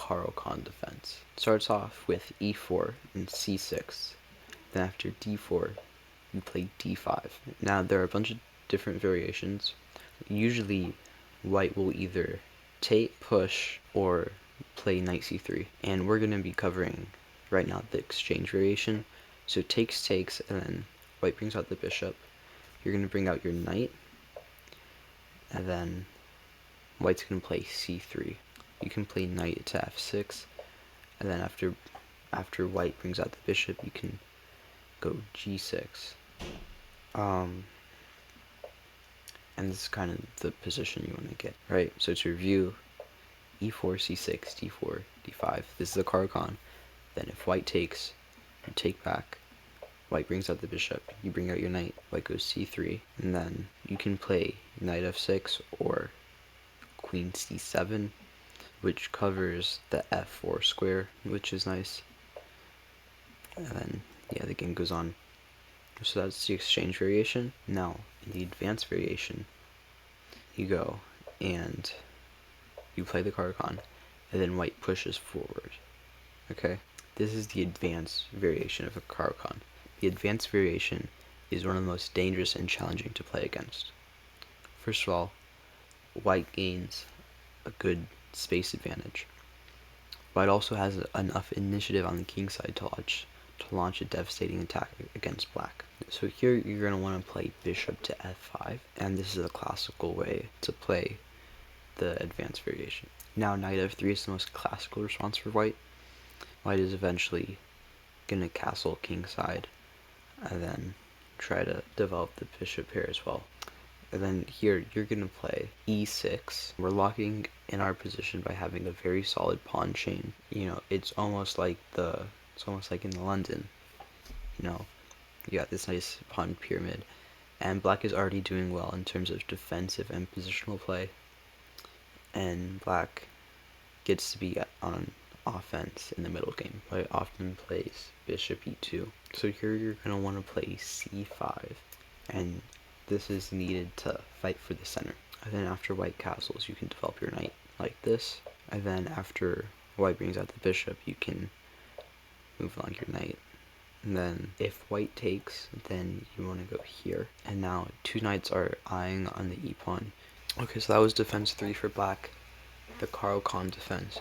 Caro-Kann defense. It starts off with e4 and c6. Then after d4, you play d5. Now there are a bunch of different variations. Usually white will either take, push, or play knight c3. And we're going to be covering right now the exchange variation. So takes, and then white brings out the bishop. You're going to bring out your knight, and then white's going to play c3. You can play knight to f6, and then after white brings out the bishop, you can go g6. And this is kind of the position you want to get, right? So to review, e4, c6, d4, d5. This is the Caro-Kann. Then if white takes, you take back. White brings out the bishop. You bring out your knight. White goes c3, and then you can play knight f6 or queen c7, which covers the f4 square, which is nice. And then yeah, the game goes on. So that's the exchange variation. Now in the advanced variation, you go and you play the Caro-Kann, and then white pushes forward. Okay, this is the advanced variation of a Caro-Kann. The advanced variation is one of the most dangerous and challenging to play against. First of all, white gains a good space advantage. White also has enough initiative on the king side to launch a devastating attack against black. So here you're going to want to play bishop to f5, and this is a classical way to play the advanced variation. Now knight f3 is the most classical response for white. White is eventually going to castle king side, and then try to develop the bishop here as well. And then here you're going to play e6. We're locking in our position by having a very solid pawn chain. You know, it's almost like in London. You know, you got this nice pawn pyramid, and black is already doing well in terms of defensive and positional play, and black gets to be on offense in the middle game. White often plays bishop e2. So here you're going to want to play c5, and this is needed to fight for the center. And then after white castles, you can develop your knight like this, and then after white brings out the bishop, you can move along your knight. And then if white takes, then you want to go here. And now two knights are eyeing on the e-pawn. Okay, so that was defense 3 for black, the Caro-Kann defense.